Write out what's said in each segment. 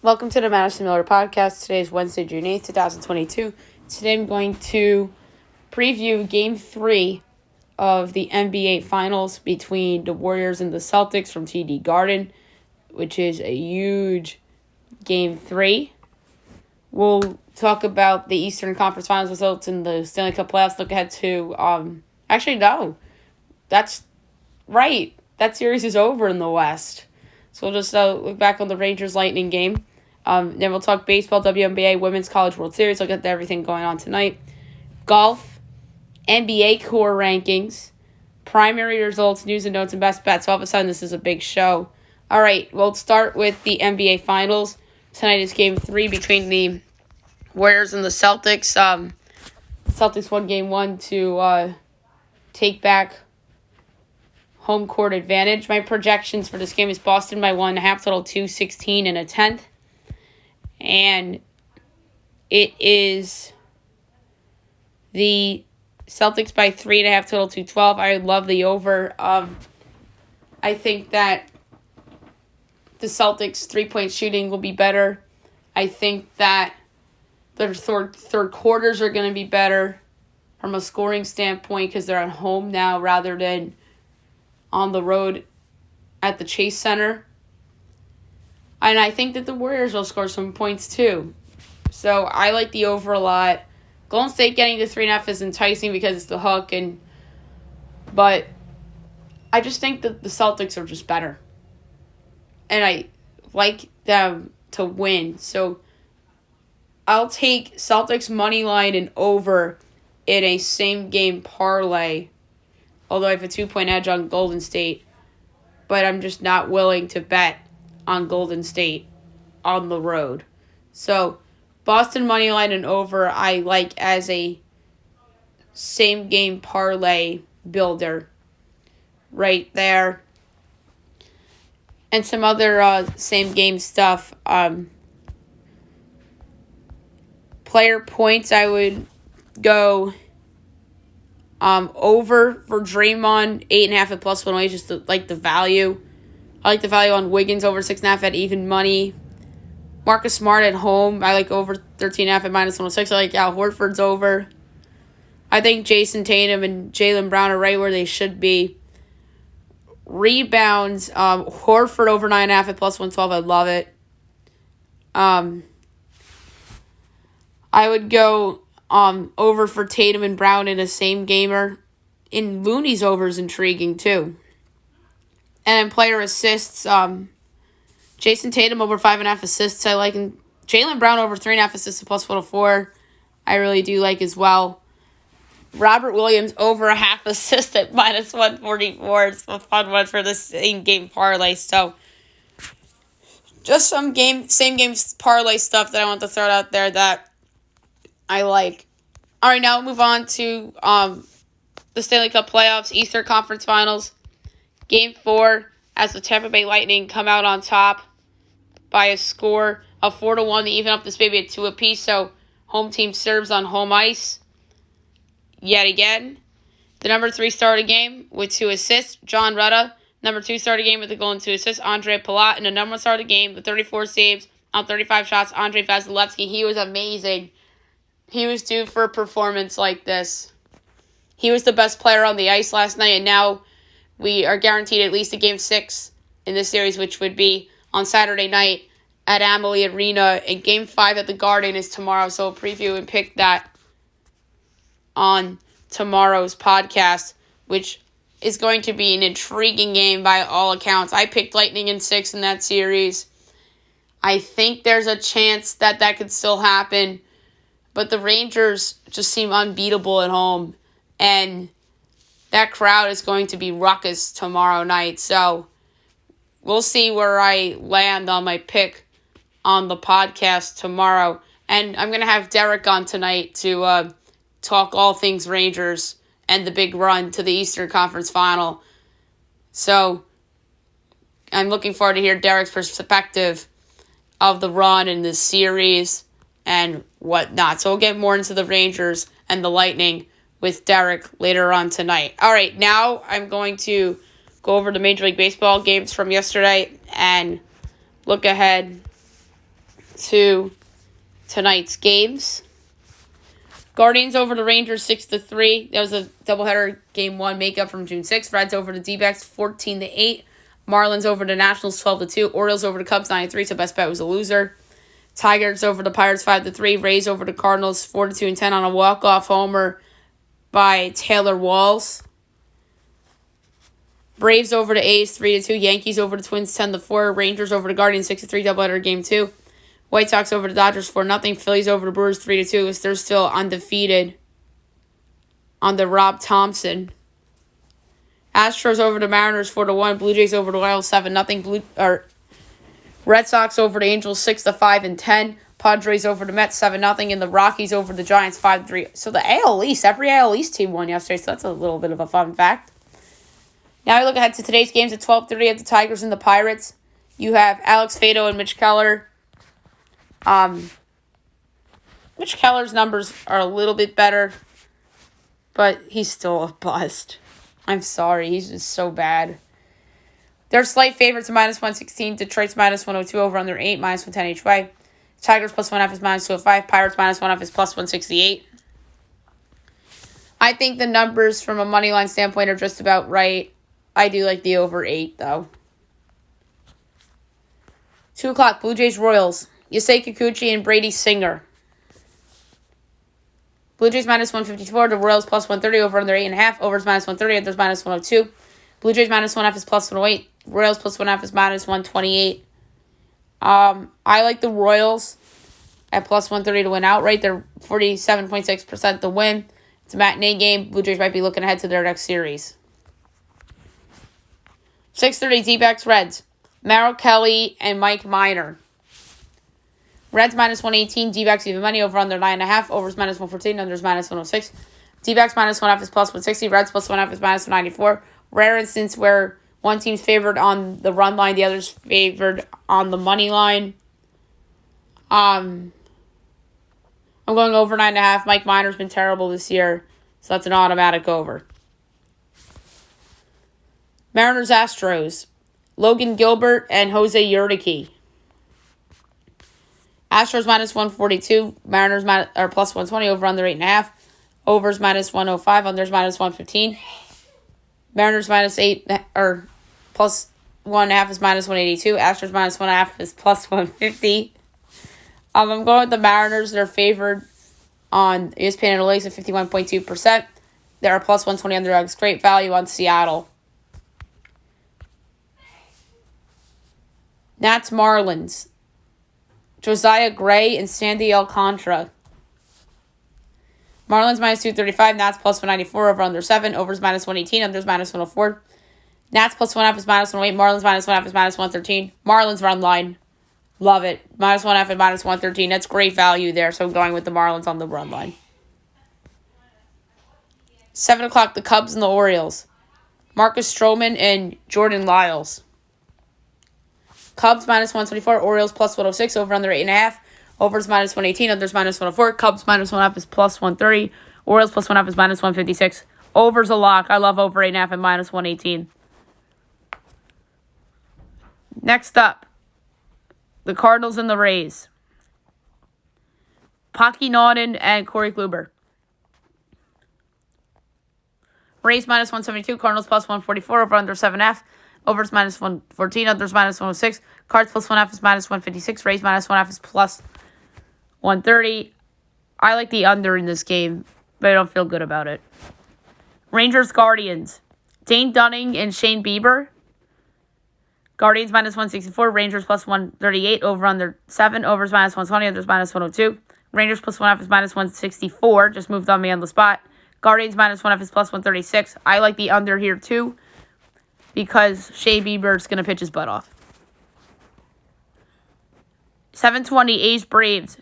Welcome to the Madison Miller Podcast. Today is Wednesday, June 8th, 2022. Today I'm going to preview Game 3 of the NBA Finals between the Warriors and the Celtics from TD Garden, which is a huge Game 3. We'll talk about the Eastern Conference Finals results in the Stanley Cup playoffs. Look ahead to, that's right. That series is over in the West. So we'll just look back on the Rangers-Lightning game. Then we'll talk baseball, WNBA, Women's College World Series. Look at everything going on tonight. Golf, NBA core rankings, primary results, news and notes, and best bets. All of a sudden, this is a big show. All right, we'll start with the NBA Finals. Tonight is Game 3 between the Warriors and the Celtics. Celtics won Game 1 to take back home court advantage. My projections for this game is Boston by 1.5, total 216 and a 10th. And it is the Celtics by 3.5, total 212. I love the over. I think that the Celtics' three-point shooting will be better. I think that their third quarters are going to be better from a scoring standpoint because they're at home now rather than on the road at the Chase Center. And I think that the Warriors will score some points too. So I like the over a lot. Golden State getting to 3.5 is enticing because it's the hook, but I just think that the Celtics are just better. And I like them to win. So I'll take Celtics money line and over in a same game parlay. Although I have a 2-point edge on Golden State. But I'm just not willing to bet on Golden State on the road. So, Boston moneyline and over I like as a same-game parlay builder right there. And some other same-game stuff. Player points, I would go over for Draymond, 8.5 at plus 108, just like the value. I like the value on Wiggins over 6.5 at even money. Marcus Smart at home, I like over 13.5 at minus 106. I like Al Horford's over. I think Jason Tatum and Jaylen Brown are right where they should be. Rebounds, Horford over 9.5 at plus 112. I love it. I would go over for Tatum and Brown in a same gamer. In Looney's over is intriguing too. And in player assists, Jason Tatum over 5.5 assists I like. And Jaylen Brown over 3.5 assists at plus 104. I really do like as well. Robert Williams over a half assist at minus 144. It's a fun one for the same game parlay. So just some same game parlay stuff that I want to throw out there that I like. All right, now we'll move on to the Stanley Cup playoffs, Eastern Conference Finals. Game 4, as the Tampa Bay Lightning come out on top by a score of 4-1 to even up this baby at 2 apiece. So home team serves on home ice yet again. The number 3 started game with 2 assists, John Rutta. Number 2 started game with the goal and 2 assists, Andre Palat. And the number 1 started game with 34 saves on 35 shots, Andre Vasilevsky. He was amazing. He was due for a performance like this. He was the best player on the ice last night, and now we are guaranteed at least a Game 6 in this series, which would be on Saturday night at Amalie Arena, and Game 5 at the Garden is tomorrow, so we'll preview and pick that on tomorrow's podcast, which is going to be an intriguing game by all accounts. I picked Lightning in 6 in that series. I think there's a chance that could still happen. But the Rangers just seem unbeatable at home. And that crowd is going to be ruckus tomorrow night. So we'll see where I land on my pick on the podcast tomorrow. And I'm going to have Derek on tonight to talk all things Rangers and the big run to the Eastern Conference Final. So I'm looking forward to hear Derek's perspective of the run in this series and whatnot. So we'll get more into the Rangers and the Lightning with Derek later on tonight. All right, now I'm going to go over the Major League Baseball games from yesterday and look ahead to tonight's games. Guardians over the Rangers 6-3. That was a doubleheader game 1 makeup from June 6th. Reds over the D-backs 14-8. Marlins over the Nationals 12-2. Orioles over the Cubs 9-3. So best bet was a loser. Tigers over the Pirates 5-3. Rays over the Cardinals 4-2-10 on a walk-off homer by Taylor Walls. Braves over the A's 3-2. Yankees over the Twins 10-4. Rangers over the Guardians 6-3 doubleheader game 2. White Sox over the Dodgers 4-0. Phillies over the Brewers 3-2 as they're still undefeated on the Rob Thompson. Astros over the Mariners 4-1. Blue Jays over the Royals 7-0. Red Sox over the Angels 6-5 and 10. Padres over the Mets 7-0. And the Rockies over the Giants 5-3. So the AL East, every AL East team won yesterday. So that's a little bit of a fun fact. Now we look ahead to today's games at 12:30 at the Tigers and the Pirates. You have Alex Fado and Mitch Keller. Mitch Keller's numbers are a little bit better, but he's still a bust. I'm sorry, he's just so bad. They're slight favorites of -116. Detroit's -102 over under 8, -110 each way. Tigers +1.5 is -205. Pirates -1.5 is +168. I think the numbers from a money line standpoint are just about right. I do like the over 8, though. 2 o'clock, Blue Jays Royals. Yusei Kikuchi and Brady Singer. Blue Jays -154. The Royals +130 over under 8.5. Overs -130. Unders -102. Blue Jays -1.5 is +108. Royals +1.5 is -128. I like the Royals at +130 to win outright. They're 47.6% to win. It's a matinee game. Blue Jays might be looking ahead to their next series. 6:30 D-backs Reds. Merrill Kelly and Mike Minor. Reds -118, D-backs even money, over under 9.5, overs -114, unders -106. D-backs -1.5 is +160, Reds +1.5 is -194. Rare instance where one team's favored on the run line, the other's favored on the money line. I'm going over 9.5. Mike Minor's been terrible this year, so that's an automatic over. Mariners Astros. Logan Gilbert and Jose Urquidy. Astros -142. Mariners are +120. Over under 8.5. Overs -105. Unders -115. Mariners -8 or +1.5 is -182. Astros -1.5 is +150. I'm going with the Mariners. They're favored on ESPN Analytics at 51.2%. They're a +120 underdogs. Great value on Seattle. Nats Marlins. Josiah Gray and Sandy Alcantara. Marlins -235. Nats +194. Over under 7. Overs -118. Unders -104. Nats +1.5 is -108. Marlins -1.5 is -113. Marlins run line. Love it. -1.5 and -113. That's great value there. So I'm going with the Marlins on the run line. 7 o'clock, the Cubs and the Orioles. Marcus Stroman and Jordan Lyles. Cubs -124. Orioles +106. Over under 8.5. Overs -118. Unders -104. Cubs -1.5 is +130. Orioles +1.5 is -156. Overs a lock. I love over 8.5 and -118. Next up, the Cardinals and the Rays. Pocky Naughton and Corey Kluber. Rays -172. Cardinals +144. Over under 7.5. Overs -114. Unders -106. Cards +1.5 is -156. Rays -1.5 is +130. I like the under in this game, but I don't feel good about it. Rangers Guardians. Dane Dunning and Shane Bieber. Guardians -164. Rangers +138. Over under 7. Overs -120. Unders -102. Rangers +1.5 is -164. Just moved on me on the spot. Guardians -1.5 is +136. I like the under here too, because Shea Bieber's going to pitch his butt off. 7:20 A's Braves.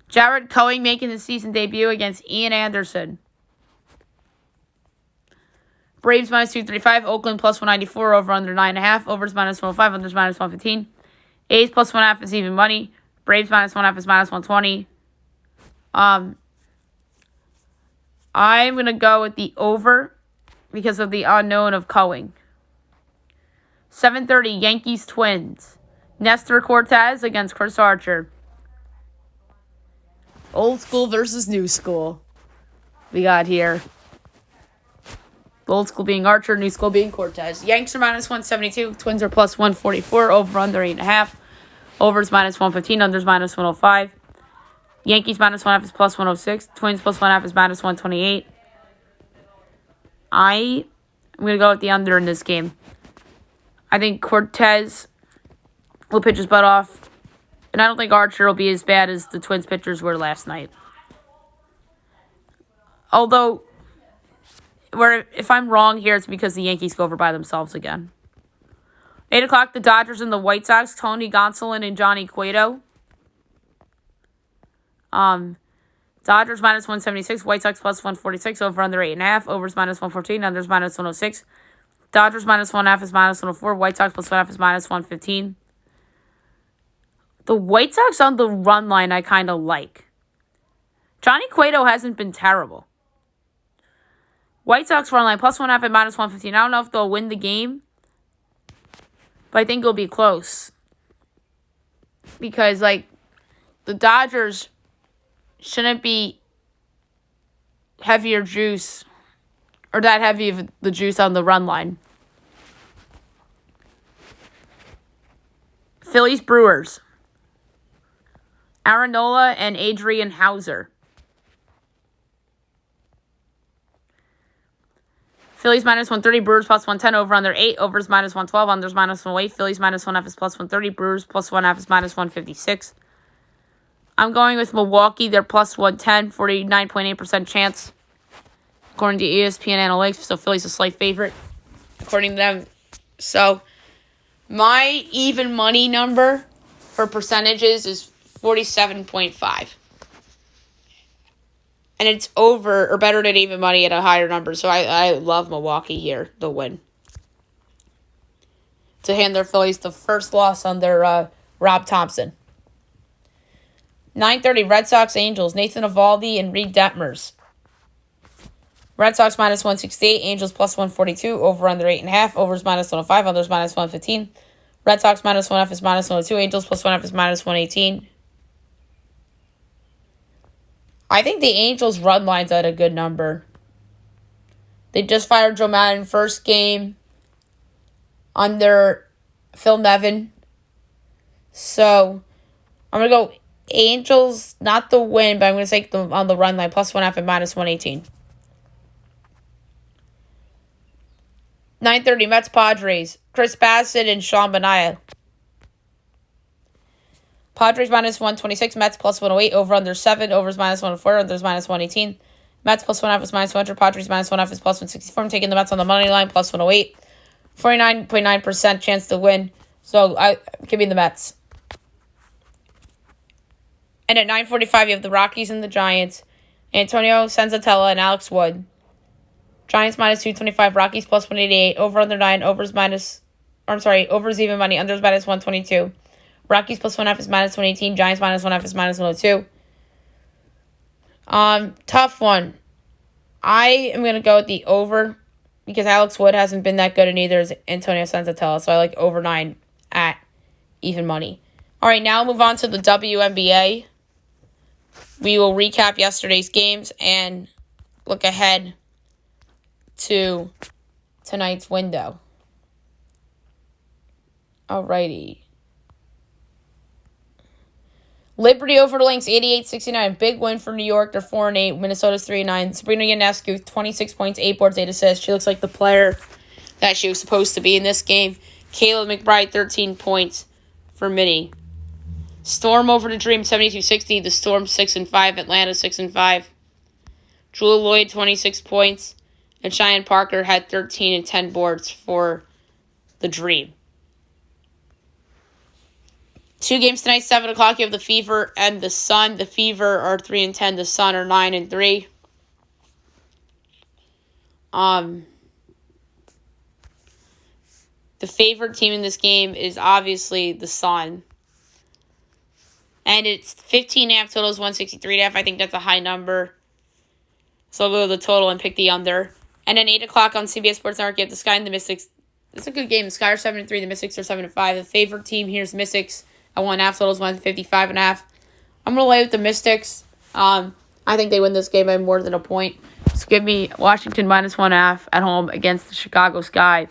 Jared Cohen making his season debut against Ian Anderson. Braves -235. Oakland +194. Over under 9.5. Overs -105. Unders -115. A's +1.5 is even money. Braves -1.5 is -120. I'm going to go with the over because of the unknown of Cohen. 7:30 Yankees Twins. Nestor Cortez against Chris Archer. Old school versus new school. We got here. Old school being Archer, new school being Cortez. Yanks are minus 172. Twins are plus 144. Over under 8.5. Overs minus 115. Unders minus 105. Yankees minus 1.5 is plus 106. Twins plus 1.5 is minus 128. I'm going to go with the under in this game. I think Cortez will pitch his butt off. And I don't think Archer will be as bad as the Twins pitchers were last night. Although, if I'm wrong here, it's because the Yankees go over by themselves again. 8 o'clock, the Dodgers and the White Sox. Tony Gonsolin and Johnny Cueto. Dodgers minus 176. White Sox plus 146. Over under 8.5. Overs minus 114. Unders minus 106. Dodgers minus 1.5 is minus 104. White Sox plus 1.5 is minus 115. The White Sox on the run line I kind of like. Johnny Cueto hasn't been terrible. White Sox run line plus 1.5 at minus 115. I don't know if they'll win the game, but I think it'll be close. Because, the Dodgers shouldn't be heavier juice, or that heavy of the juice on the run line. Phillies Brewers. Aaron Nola and Adrian Hauser. Phillies minus 130, Brewers plus 110, over under 8, overs minus 112, unders minus 108, Phillies minus 1.5 is plus 130, Brewers plus 1.5 is minus 156. I'm going with Milwaukee. They're plus 110, 49.8% chance, according to ESPN Analytics. So Philly's a slight favorite, according to them. So my even money number for percentages is 47.5. And it's over or better than even money at a higher number. So I love Milwaukee here. They'll win. To hand their Phillies the first loss under Rob Thompson. 9:30, Red Sox Angels. Nathan Eovaldi and Reed Detmers. Red Sox minus 168. Angels plus 142. Over under 8.5. Overs minus 105. Unders minus 115. Red Sox minus 1.5 is minus 102. Angels plus 1.5 is minus 118. I think the Angels' run line's at a good number. They just fired Joe Madden first game under Phil Nevin. So, I'm going to go Angels, not the win, but I'm going to take them on the run line, plus 1.5 and minus 118. 9:30, Mets Padres. Chris Bassett and Sean Manaea. Padres minus 126, Mets plus 108, over under 7, overs minus 104, unders minus 118. Mets plus 1.5 is minus 100, Padres minus 1.5 is plus 164. I'm taking the Mets on the money line, plus 108. 49.9% chance to win. So give me the Mets. And at 9:45, you have the Rockies and the Giants. Antonio Senzatella and Alex Wood. Giants minus 225, Rockies plus 188, over under 9, overs even money, unders minus 122. Rockies plus 1.5 is minus 118. Giants minus 1.5 is minus 102. Tough one. I am going to go with the over because Alex Wood hasn't been that good, and neither is Antonio Senzatella. So I like over 9 at even money. All right, now move on to the WNBA. We will recap yesterday's games and look ahead to tonight's window. Alrighty. Liberty over the Lynx, 88-69. Big win for New York. They're 4-8. Minnesota's 3-9. Sabrina Ionescu, 26 points, 8 boards, 8 assists. She looks like the player that she was supposed to be in this game. Kayla McBride, 13 points for Minnie. Storm over the Dream, 72-60. The Storm 6-5. Atlanta 6-5. Julia Lloyd, 26 points. And Cheyenne Parker had 13 and 10 boards for the Dream. 2 games tonight, 7 o'clock. You have the Fever and the Sun. The Fever are 3-10. The Sun are 9-3. The favorite team in this game is obviously the Sun. And it's 15.5 totals, 163.5. I think that's a high number. So I'll go with the total and pick the under. And then 8 o'clock on CBS Sports Network, you have the Sky and the Mystics. It's a good game. The Sky are 7-3. The Mystics are 7-5. The favorite team here is Mystics. At 1.5 totals, 155.5. I'm going to lay with the Mystics. I think they win this game by more than a point. So give me Washington -1.5 at home against the Chicago Sky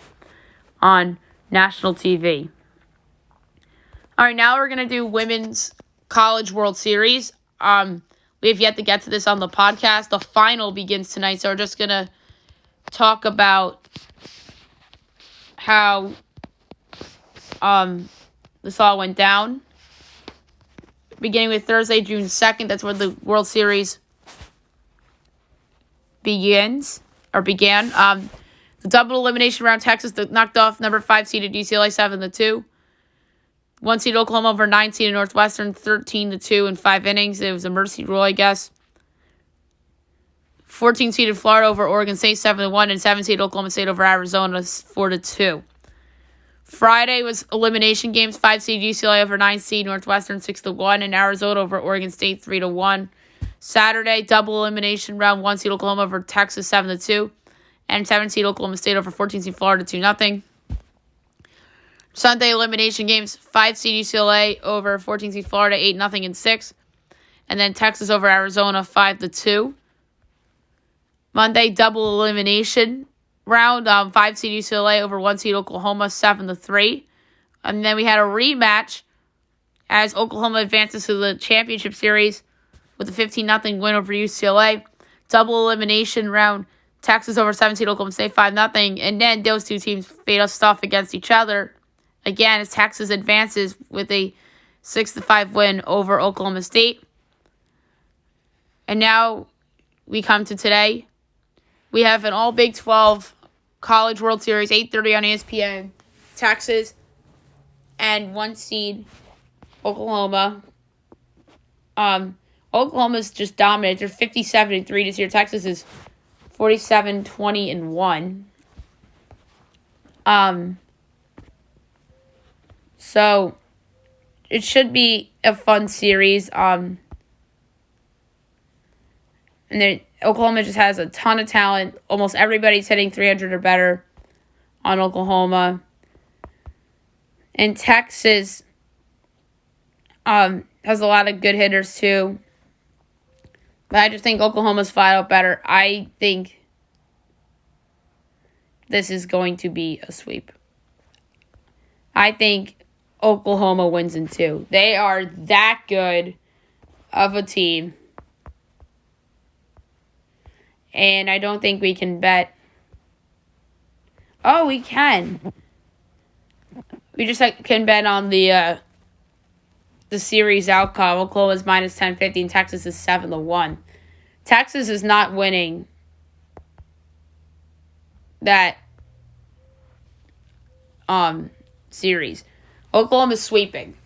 on national TV. All right, now we're going to do Women's College World Series. We have yet to get to this on the podcast. The final begins tonight, so we're just going to talk about how this all went down. Beginning with Thursday, June 2nd, that's where the World Series began. The double elimination round, Texas knocked off number 5 seeded UCLA 7-2. 1 seed Oklahoma over 9 seed Northwestern 13-2 in 5 innings. It was a mercy rule, I guess. 14 seeded Florida over Oregon State 7-1, and 7 seed Oklahoma State over Arizona 4-2. Friday was elimination games. 5 seed UCLA over 9 seed Northwestern 6-1, and Arizona over Oregon State 3-1. Saturday, double elimination round. 1 seed Oklahoma over Texas 7-2, and 7 seed Oklahoma State over 14 seed Florida 2-0. Sunday elimination games. 5 seed UCLA over 14 seed Florida 8-0 in 6, and then Texas over Arizona 5-2. Monday, double elimination round. 5 seed UCLA over 1 seed Oklahoma 7-3. And then we had a rematch as Oklahoma advances to the championship series with a 15-0 win over UCLA. Double elimination round. Texas over 7 seed Oklahoma State 5-0. And then those two teams faced off against each other again as Texas advances with a 6-5 win over Oklahoma State. And now we come to today. We have an all Big 12 College World Series, 8:30 on ESPN. Texas and 1 seed Oklahoma. Oklahoma's just dominant. They're 57-3 this year. Texas is 47-20-1. So it should be a fun series. And Oklahoma just has a ton of talent. Almost everybody's hitting 300 or better on Oklahoma. And Texas has a lot of good hitters too. But I just think Oklahoma's flat out better. I think this is going to be a sweep. I think Oklahoma wins in 2. They are that good of a team. And I don't think we can bet. Oh, we can. We just can bet on the series outcome. Oklahoma's -1050 and Texas is 7-1. Texas is not winning that series. Oklahoma's sweeping.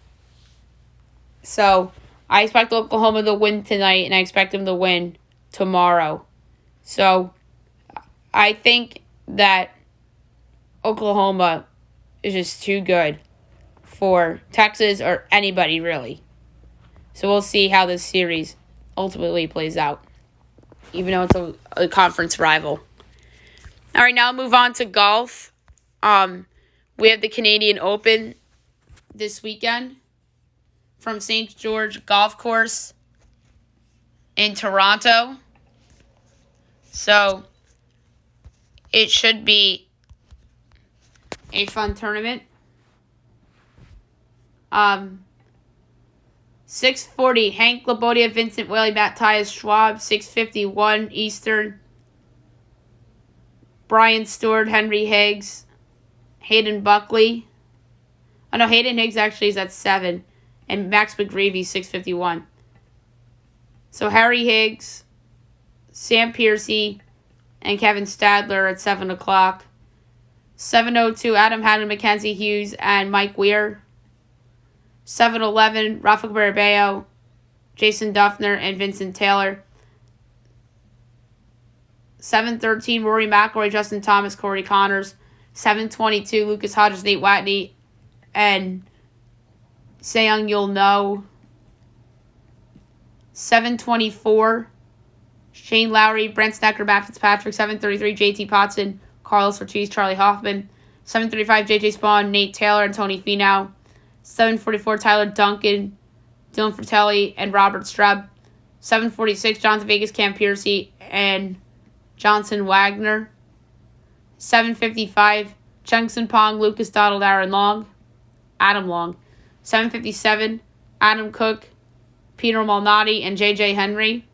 So I expect Oklahoma to win tonight, and I expect them to win tomorrow. So I think that Oklahoma is just too good for Texas or anybody, really. So we'll see how this series ultimately plays out, even though it's a conference rival. All right, now I'll move on to golf. We have the Canadian Open this weekend from St. George Golf Course in Toronto. So it should be a fun tournament. 6:40, Hank Labodia, Vincent Whaley, Matthias Schwab. 6:51 Eastern, Brian Stewart, Henry Higgs, Hayden Buckley. Oh no, Hayden Higgs actually is at 7. And Max McGreevy, 6:51. So Harry Higgs, Sam Piercy, and Kevin Stadler at 7 o'clock. 7:02, Adam Hadden, Mackenzie Hughes, and Mike Weir. 7:11, Rafa Barabeo, Jason Duffner, and Vincent Taylor. 7:13, Rory McIlroy, Justin Thomas, Corey Connors. 7:22, Lucas Hodges, Nate Watney, and Seung Yul No. 7:24, Shane Lowry, Brent Snecker, Matt Fitzpatrick. 7:33, JT Potson, Carlos Ortiz, Charlie Hoffman. 7:35, JJ Spawn, Nate Taylor, and Tony Finau. 7:44, Tyler Duncan, Dylan Fratelli, and Robert Streb. 746, Jonathan Vegas, Cam Piercy, and Johnson Wagner. 755, Chengson Pong, Lucas Donald, Adam Long. 757, Adam Cook, Peter Malnati, and J.J. Henry.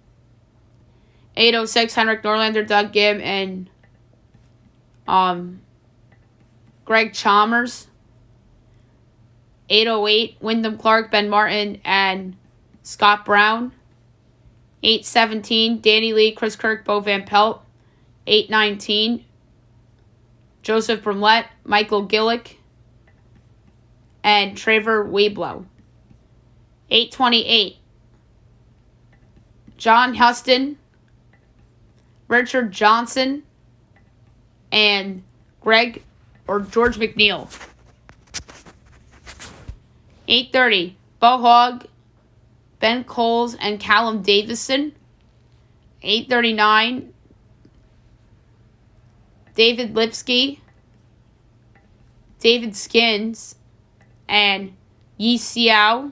806, Henrik Norlander, Doug Gibb, and Greg Chalmers. 808, Wyndham Clark, Ben Martin, and Scott Brown. 817, Danny Lee, Chris Kirk, Bo Van Pelt. 819, Joseph Brumlett, Michael Gillick, and Trevor Weeblow. 828, John Huston, Richard Johnson, and George McNeil. 830, Bo Hogg, Ben Coles, and Callum Davison. 839, David Lipsky, David Skins, and Yi Xiao.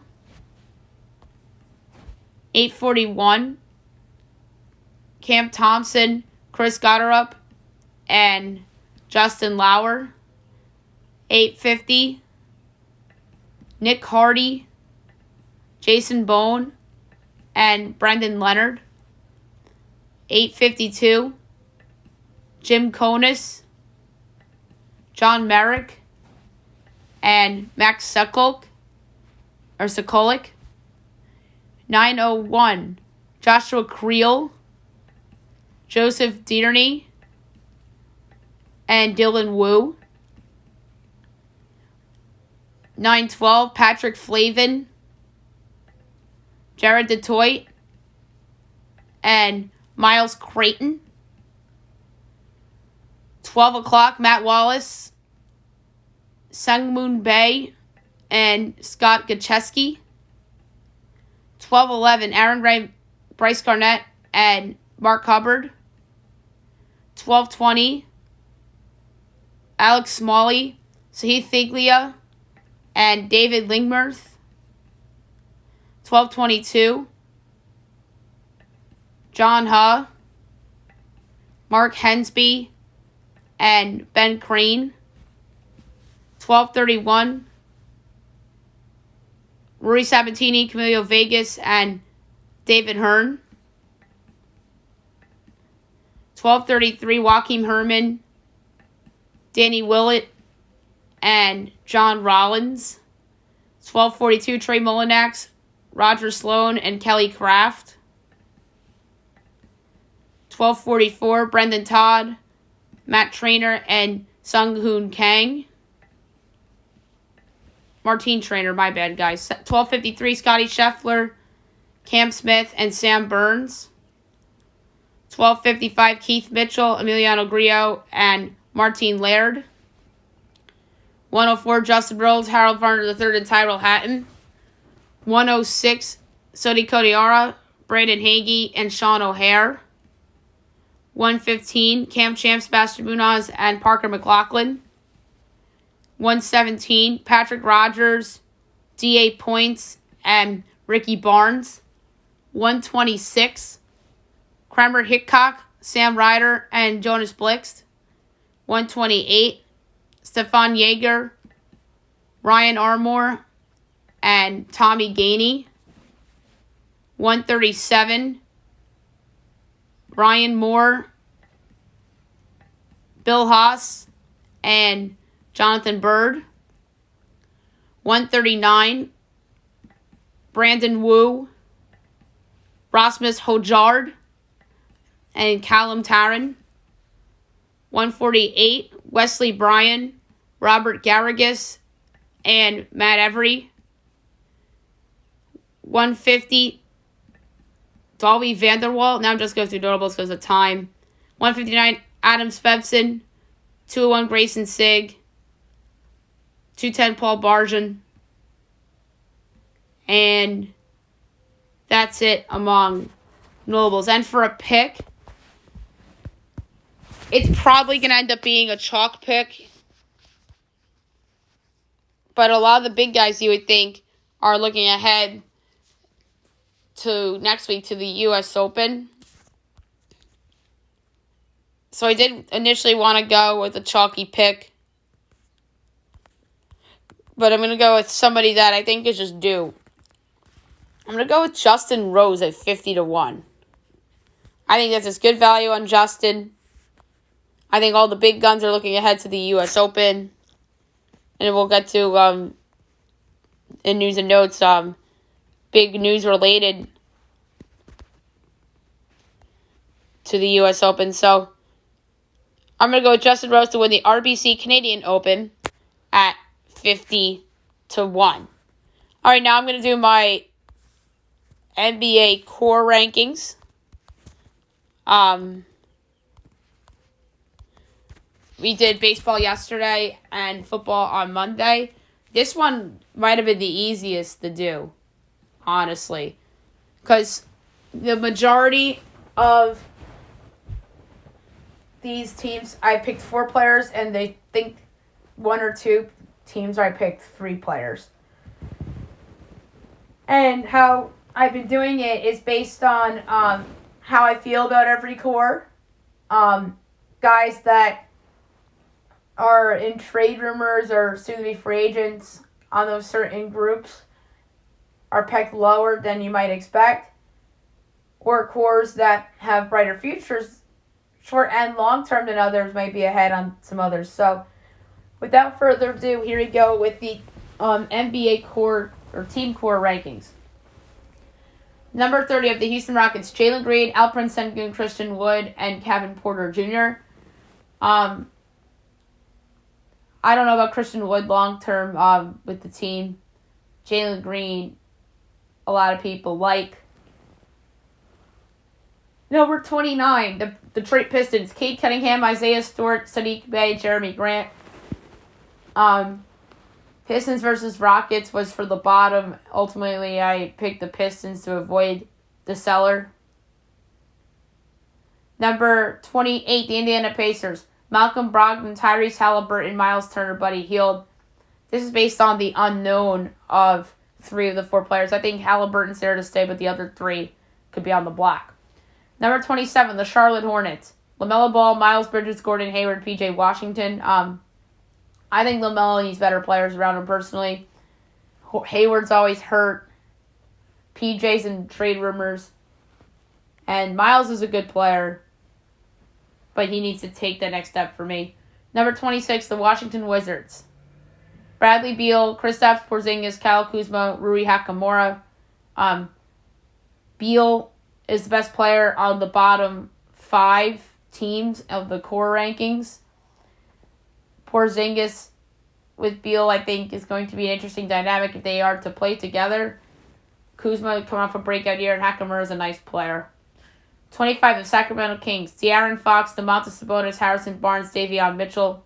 841, Cam Thompson, Chris Gotterup, and Justin Lauer. 850, Nick Hardy, Jason Bone, and Brendan Leonard. 852, Jim Konis, John Merrick, and Max Sokolic. 901, Joshua Creel, Joseph Dierney, and Dylan Wu. 912, Patrick Flavin, Jared DeToit, and Miles Creighton. 12 o'clock, Matt Wallace, Sungmoon Bae, and Scott Gacheski. 12:11, Aaron Ray, Bryce Garnett, and Mark Hubbard. 12:20, Alex Smalley, Sahith Thiglia, and David Lingmerth. 12:22, John Huh, Mark Hensby, and Ben Crane. 12:31, Rory Sabatini, Camilo Vegas, and David Hearn. 12:33, Joaquin Herman, Danny Willett, and John Rollins. 12:42, Trey Mullinax, Roger Sloan, and Kelly Kraft. 12:44, Brendan Todd, Matt Trainer, and Sung Hoon Kang. Martine Trainer, my bad, guys. 12:53, Scotty Scheffler, Cam Smith, and Sam Burns. 12:55, Keith Mitchell, Emiliano Grillo, and Martine Laird. 104, Justin Rhodes, Harold Varner III, and Tyrell Hatton. 106, Sodi Kodiara, Brandon Hagee, and Sean O'Hare. 115, Cam Champ, Sebastian Munoz, and Parker McLaughlin. 117, Patrick Rogers, D.A. Points, and Ricky Barnes. 126, Kramer Hickok, Sam Ryder, and Jonas Blixt. 128, Stefan Yeager, Ryan Armour, and Tommy Gainey. 137, Ryan Moore, Bill Haas, and Jonathan Bird. 139, Brandon Wu, Rasmus Hojard, and Callum Tarrant. 148, Wesley Bryan, Robert Garrigus, and Matt Every. 150, Dolby Vanderwall. Now I'm just going through notables because of time. 159, Adam Svebson. 201, Grayson Sigg. 210, Paul Barjan. And that's it among notables. And for a pick, it's probably going to end up being a chalk pick. But a lot of the big guys you would think are looking ahead to next week to the U.S. Open. So I did initially want to go with a chalky pick. But I'm going to go with somebody that I think is just due. I'm going to go with Justin Rose at 50-1. I think that's just good value on Justin. I think all the big guns are looking ahead to the U.S. Open. And we'll get to, in news and notes, big news related to the U.S. Open. So I'm going to go with Justin Rose to win the RBC Canadian Open at 50-1. All right, now I'm going to do my NBA core rankings. We did baseball yesterday and football on Monday. This one might have been the easiest to do, honestly, because the majority of these teams, I picked 4 players, and they think 1 or 2 teams I picked 3 players. And how I've been doing it is based on how I feel about every core. Guys that are in trade rumors or soon-to-be free agents on those certain groups are picked lower than you might expect. Or cores that have brighter futures, short and long-term than others, might be ahead on some others. So without further ado, here we go with the NBA core or team core rankings. Number 30 of the Houston Rockets, Jalen Green, Alperen Sengun, Christian Wood, and Kevin Porter Jr. I don't know about Christian Wood long-term with the team. Jalen Green, a lot of people like. Number 29, the Detroit Pistons, Cade Cunningham, Isaiah Stewart, Sadiq Bey, Jeremy Grant. Pistons versus Rockets was for the bottom. Ultimately, I picked the Pistons to avoid the cellar. Number 28, the Indiana Pacers, Malcolm Brogdon, Tyrese Halliburton, Miles Turner, Buddy Hield. This is based on the unknown of 3 of the 4 players. I think Halliburton's there to stay, but the other 3 could be on the block. Number 27, the Charlotte Hornets, LaMelo Ball, Miles Bridges, Gordon Hayward, P.J. Washington. I think LaMelo needs better players around him personally. Hayward's always hurt. PJ's in trade rumors. And Miles is a good player, but he needs to take the next step for me. Number 26, the Washington Wizards, Bradley Beal, Kristaps Porzingis, Kyle Kuzma, Rui Hachimura. Beal is the best player on the bottom 5 teams of the core rankings. Porzingis with Beal, I think, is going to be an interesting dynamic if they are to play together. Kuzma coming off a breakout year, and Hachimura is a nice player. 25, the Sacramento Kings, De'Aaron Fox, Domantas Sabonis, Harrison Barnes, Davion Mitchell.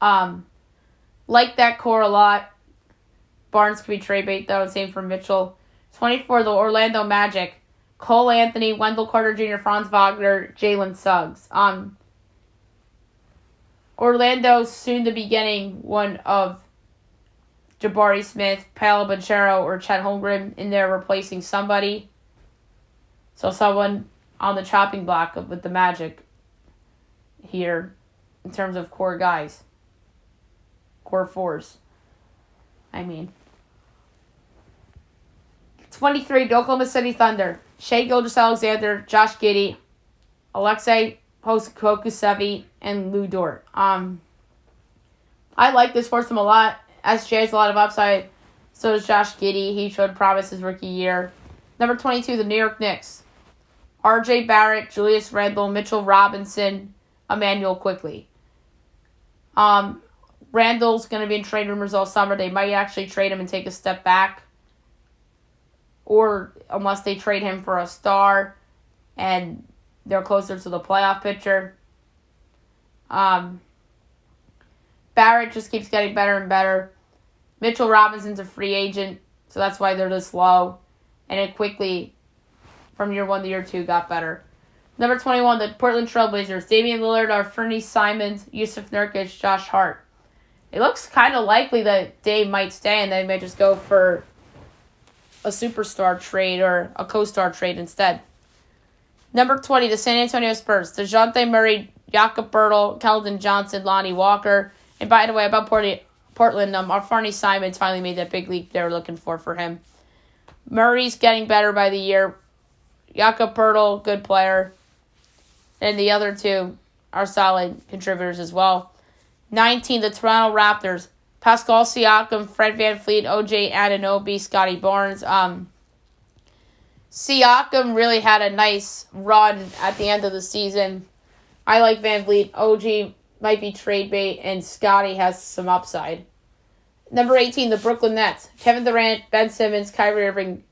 Like that core a lot. Barnes could be trade bait, though, and same for Mitchell. 24, the Orlando Magic, Cole Anthony, Wendell Carter Jr., Franz Wagner, Jalen Suggs. Orlando's soon to be getting one of Jabari Smith, Paolo Banchero, or Chet Holmgren in there replacing somebody. So someone on the chopping block with the Magic here in terms of core guys. Core 4s. 23, the Oklahoma City Thunder, Shai Gilgeous-Alexander, Josh Giddey, Alexei Pokusevich, and Lou Dort. I like this foursome a lot. SJ has a lot of upside. So does Josh Giddey. He showed promise his rookie year. Number 22, the New York Knicks, R.J. Barrett, Julius Randle, Mitchell Robinson, Emmanuel Quickley. Randle's going to be in trade rumors all summer. They might actually trade him and take a step back. Or unless they trade him for a star and they're closer to the playoff picture. Barrett just keeps getting better and better. Mitchell Robinson's a free agent, so that's why they're this low. And it quickly, from year 1 to year 2, got better. Number 21, the Portland Trailblazers, Damian Lillard, Arfurny Simons, Yusuf Nurkic, Josh Hart. It looks kind of likely that Dame might stay and they may just go for a superstar trade or a co-star trade instead. Number 20, the San Antonio Spurs. DeJounte Murray, Jakob Bertel, Keldon Johnson, Lonnie Walker. And by the way, about Portland, Arfarnie Simons finally made that big leap they were looking for him. Murray's getting better by the year. Jakob Bertel, good player. And the other two are solid contributors as well. 19, the Toronto Raptors. Pascal Siakam, Fred VanVleet, OJ Anunoby, Scotty Barnes. Siakam really had a nice run at the end of the season. I like VanVleet. OG might be trade bait, and Scotty has some upside. Number 18, the Brooklyn Nets. Kevin Durant, Ben Simmons, Kyrie Irving,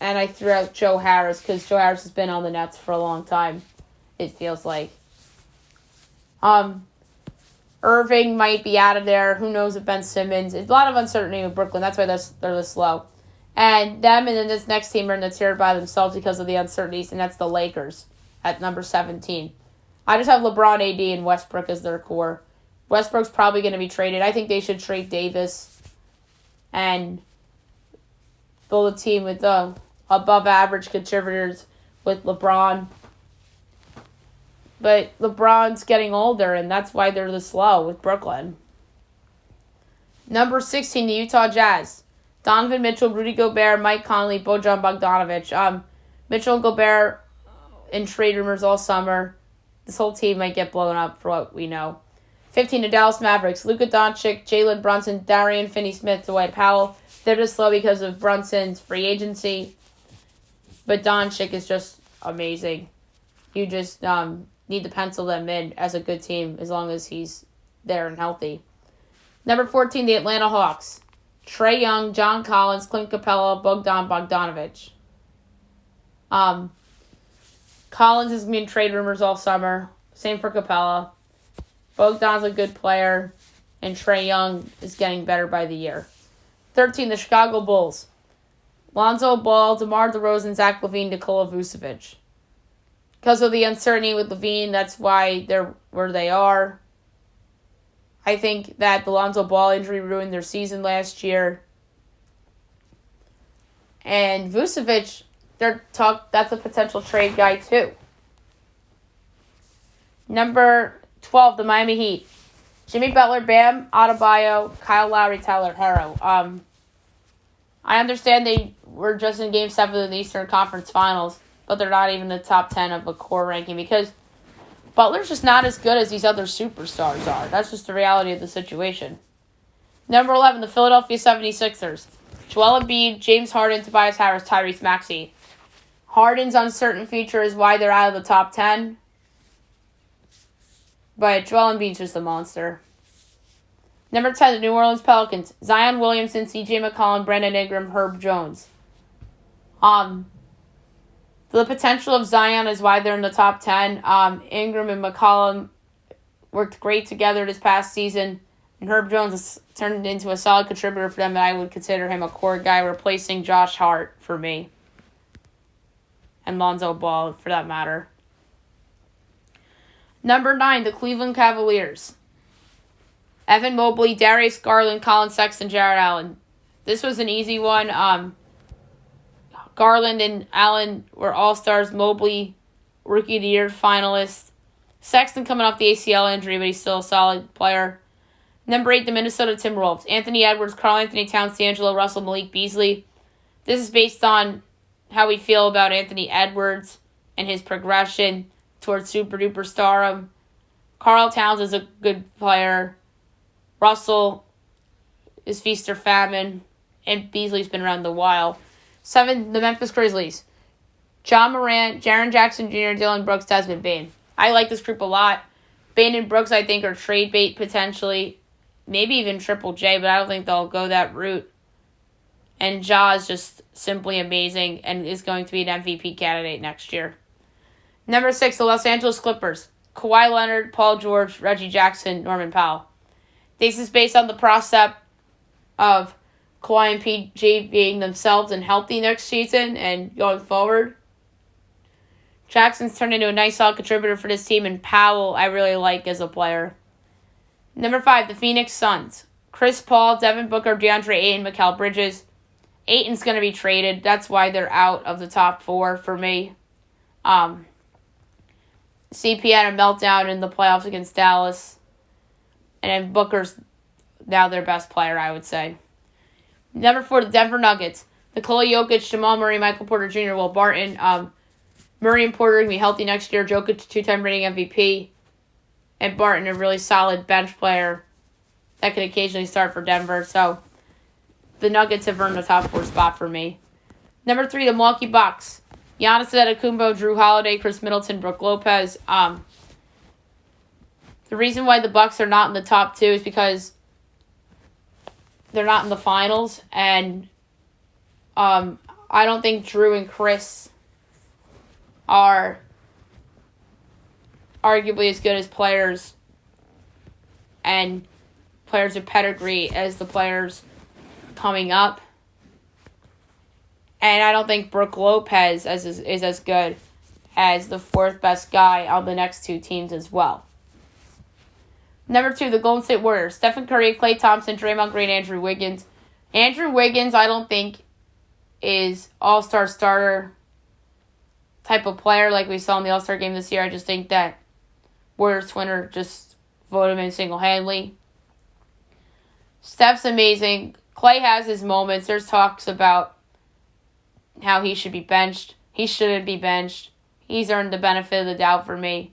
and I threw out Joe Harris because Joe Harris has been on the Nets for a long time, it feels like. Irving might be out of there. Who knows with Ben Simmons? It's a lot of uncertainty with Brooklyn. That's why they're this low. And them and then this next team are in the tier by themselves because of the uncertainties, and that's the Lakers at number 17. I just have LeBron, AD, and Westbrook as their core. Westbrook's probably going to be traded. I think they should trade Davis and build a team with above-average contributors with LeBron. But LeBron's getting older, and that's why they're this low with Brooklyn. Number 16, the Utah Jazz. Donovan Mitchell, Rudy Gobert, Mike Conley, Bojan Bogdanovic. Mitchell and Gobert in trade rumors all summer. This whole team might get blown up for what we know. 15, the Dallas Mavericks. Luka Doncic, Jalen Brunson, Darian Finney-Smith, Dwight Powell. They're just low because of Brunson's free agency. But Doncic is just amazing. You just need to pencil them in as a good team as long as he's there and healthy. Number 14, the Atlanta Hawks. Trae Young, John Collins, Clint Capella, Bogdan Bogdanovic. Collins has been in trade rumors all summer. Same for Capella. Bogdan's a good player, and Trae Young is getting better by the year. 13, the Chicago Bulls. Lonzo Ball, DeMar DeRozan, Zach LaVine, Nikola Vucevic. Because of the uncertainty with LaVine, that's why they're where they are. I think that the Lonzo Ball injury ruined their season last year. And Vucevic, that's a potential trade guy too. Number 12, the Miami Heat. Jimmy Butler, Bam Adebayo, Kyle Lowry, Tyler Herro. I understand they were just in Game 7 of the Eastern Conference Finals, but they're not even in the top 10 of a core ranking because Butler's just not as good as these other superstars are. That's just the reality of the situation. Number 11, the Philadelphia 76ers. Joel Embiid, James Harden, Tobias Harris, Tyrese Maxey. Harden's uncertain future is why they're out of the top 10. But Joel Embiid's just a monster. Number 10, the New Orleans Pelicans. Zion Williamson, CJ McCollum, Brandon Ingram, Herb Jones. The potential of Zion is why they're in the top 10. Ingram and McCollum worked great together this past season. And Herb Jones has turned into a solid contributor for them, and I would consider him a core guy replacing Josh Hart for me. And Lonzo Ball, for that matter. Number 9, the Cleveland Cavaliers. Evan Mobley, Darius Garland, Colin Sexton, Jared Allen. This was an easy one. Garland and Allen were all-stars. Mobley, Rookie of the Year finalist. Sexton coming off the ACL injury, but he's still a solid player. Number 8, the Minnesota Timberwolves. Anthony Edwards, Karl Anthony Towns, D'Angelo Russell, Malik Beasley. This is based on how we feel about Anthony Edwards and his progression towards super-duper stardom. Karl Towns is a good player. Russell is feast or famine. And Beasley's been around a while. 7, the Memphis Grizzlies. John Morant, Jaren Jackson Jr., Dylan Brooks, Desmond Bane. I like this group a lot. Bane and Brooks, I think, are trade bait potentially. Maybe even Triple J, but I don't think they'll go that route. And Ja is just simply amazing and is going to be an MVP candidate next year. Number 6, the Los Angeles Clippers. Kawhi Leonard, Paul George, Reggie Jackson, Norman Powell. This is based on the prospect of Kawhi and PG being themselves and healthy next season and going forward. Jackson's turned into a nice solid contributor for this team, and Powell I really like as a player. Number 5, the Phoenix Suns. Chris Paul, Devin Booker, DeAndre Ayton, Mikal Bridges. Ayton's going to be traded. That's why they're out of the top 4 for me. CP had a meltdown in the playoffs against Dallas. And then Booker's now their best player, I would say. Number 4, the Denver Nuggets. Nikola Jokic, Jamal Murray, Michael Porter Jr., Will Barton. Murray and Porter are going to be healthy next year. Jokic, 2-time reigning MVP. And Barton, a really solid bench player that can occasionally start for Denver. So the Nuggets have earned the top 4 spot for me. Number 3, the Milwaukee Bucks. Giannis Antetokounmpo, Drew Holiday, Chris Middleton, Brook Lopez. The reason why the Bucks are not in the top 2 is because they're not in the finals, and I don't think Drew and Chris are arguably as good as players and players of pedigree as the players coming up. And I don't think Brook Lopez is as good as the 4th best guy on the next 2 teams as well. Number 2, the Golden State Warriors. Stephen Curry, Klay Thompson, Draymond Green, Andrew Wiggins. Andrew Wiggins, I don't think, is all-star starter type of player like we saw in the All-Star game this year. I just think that Warriors Twitter just voted him in single-handedly. Steph's amazing. Klay has his moments. There's talks about how he should be benched. He shouldn't be benched. He's earned the benefit of the doubt for me.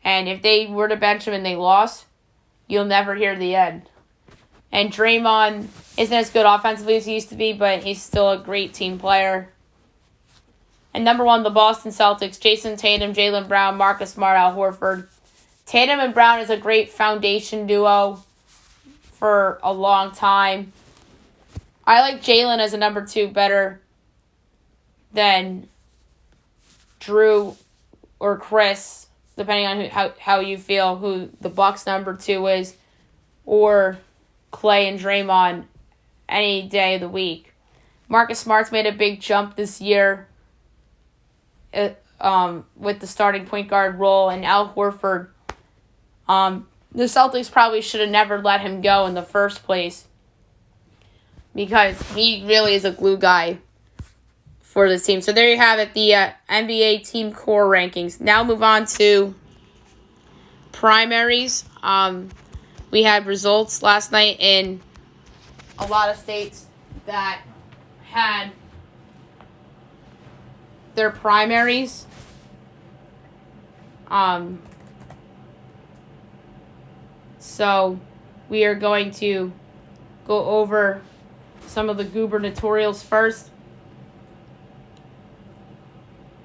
And if they were to bench him and they lost, you'll never hear the end. And Draymond isn't as good offensively as he used to be, but he's still a great team player. And number 1, the Boston Celtics. Jason Tatum, Jaylen Brown, Marcus Smart, Al Horford. Tatum and Brown is a great foundation duo for a long time. I like Jaylen as a number 2 better than Drew or Chris, depending on how you feel who the Bucks number 2 is, or Klay and Draymond any day of the week. Marcus Smart's made a big jump this year with the starting point guard role, and Al Horford, the Celtics probably should have never let him go in the first place because he really is a glue guy for this team. So there you have it, the NBA team core rankings. Now move on to primaries. We had results last night in a lot of states that had their primaries. So we are going to go over some of the gubernatorials first.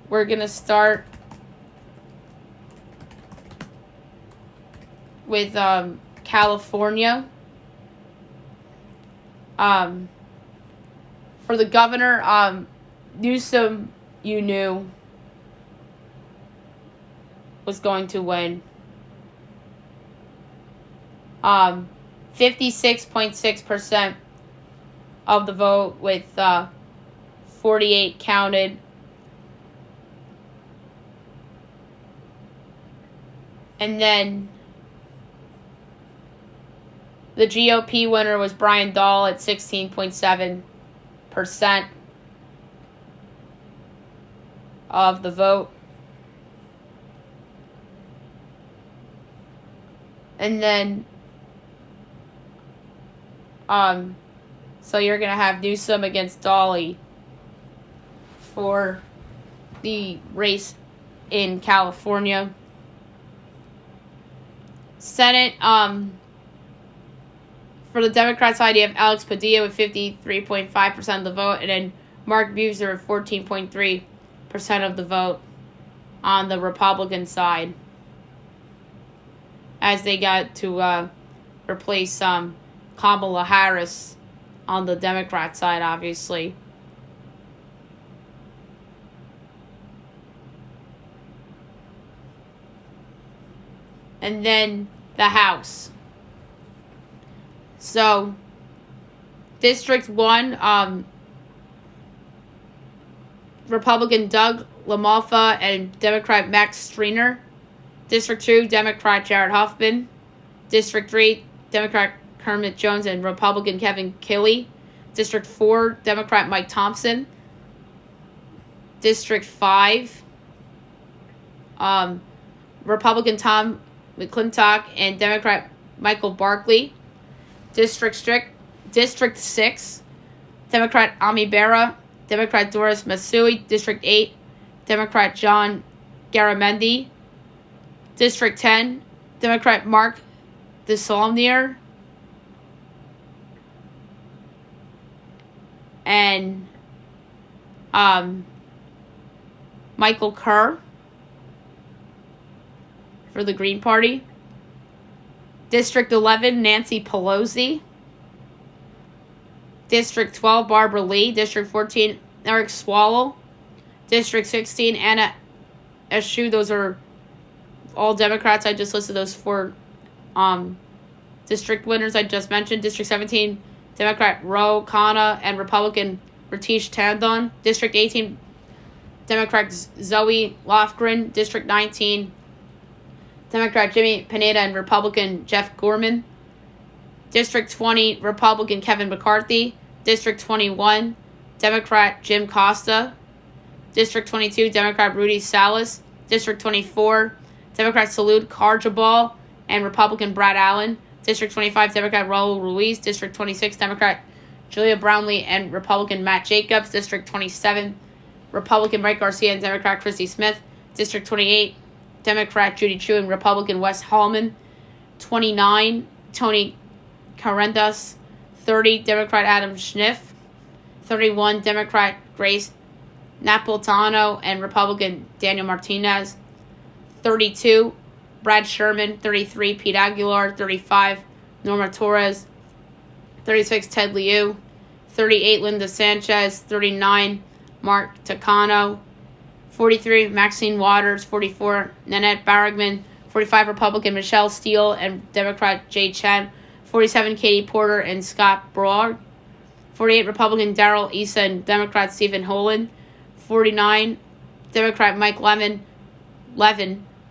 We're going to start with California. For the governor, Newsom, you knew, was going to win. 56.6% of the vote with 48 counted. And then the GOP winner was Brian Dahl at 16.7% of the vote. And then, so you're going to have Newsom against Dolly for the race in California. Senate, for the Democrat side, you have Alex Padilla with 53.5% of the vote, and then Mark Buser with 14.3% of the vote on the Republican side, as they got to replace Kamala Harris on the Democrat side, obviously. And then the House. So, District 1, Republican Doug LaMalfa and Democrat Max Streiner. District 2, Democrat Jared Huffman. District 3, Democrat Kermit Jones and Republican Kevin Kelly. District 4, Democrat Mike Thompson. District 5, Republican Tom McClintock and Democrat Michael Barkley. District 6, Democrat Ami Bera, Democrat Doris Masui. District 8, Democrat John Garamendi. District 10, Democrat Mark DeSaulnier. And Michael Kerr for the Green Party. District 11, Nancy Pelosi. District 12, Barbara Lee. District 14, Eric Swalwell. District 16, Anna Eshoo. Those are all Democrats. I just listed those 4 district winners I just mentioned. District 17, Democrat Ro Khanna and Republican Ratish Tandon. District 18, Democrat Zoe Lofgren. District 19, Democrat Jimmy Pineda and Republican Jeff Gorman. District 20, Republican Kevin McCarthy. District 21, Democrat Jim Costa. District 22, Democrat Rudy Salas. District 24, Democrat Salud Karjabal and Republican Brad Allen. District 25, Democrat Raul Ruiz. District 26, Democrat Julia Brownlee and Republican Matt Jacobs. District 27, Republican Mike Garcia and Democrat Christy Smith. District 28, Democrat Judy Chu and Republican Wes Hallman. 29, Tony Carendas. 30, Democrat Adam Schniff. 31, Democrat Grace Napolitano and Republican Daniel Martinez. 32, Brad Sherman. 33, Pete Aguilar. 35, Norma Torres. 36, Ted Liu. 38, Linda Sanchez. 39, Mark Takano. 43, Maxine Waters. 44, Nanette Barragman. 45, Republican Michelle Steele and Democrat Jay Chen. 47, Katie Porter and Scott Broad. 48, Republican Darrell Issa and Democrat Stephen Holan. 49, Democrat Mike Levin.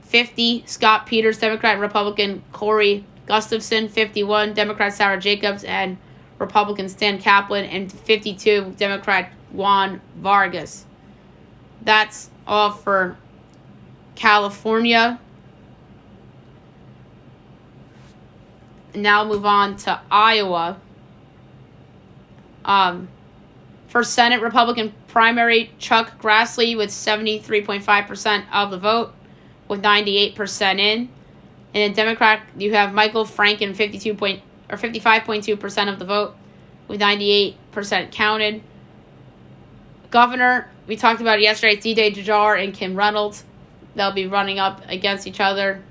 50, Scott Peters, Democrat and Republican Corey Gustafson. 51, Democrat Sarah Jacobs and Republican Stan Kaplan. And 52, Democrat Juan Vargas. That's all for California. Now move on to Iowa. For Senate Republican primary, Chuck Grassley with 73.5% of the vote, with 98% in. And in Democrat, you have Michael Franken, 55.2% of the vote, with 98% counted. Governor, we talked about it yesterday, it's D.J. Jajar and Kim Reynolds. They'll be running up against each other.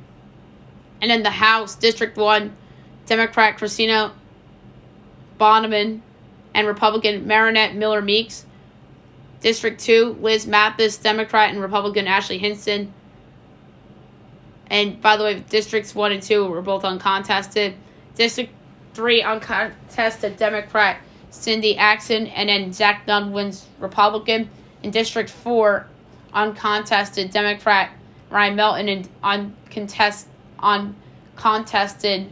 And in the House, District 1, Democrat Christina Bonneman and Republican Marinette Miller Meeks. District 2, Liz Mathis, Democrat, and Republican Ashley Hinson. And by the way, Districts 1 and 2 were both uncontested. District 3, uncontested Democrat Cindy Axon, and then Zach Dunn wins Republican. In District 4, uncontested Democrat Ryan Melton and uncontested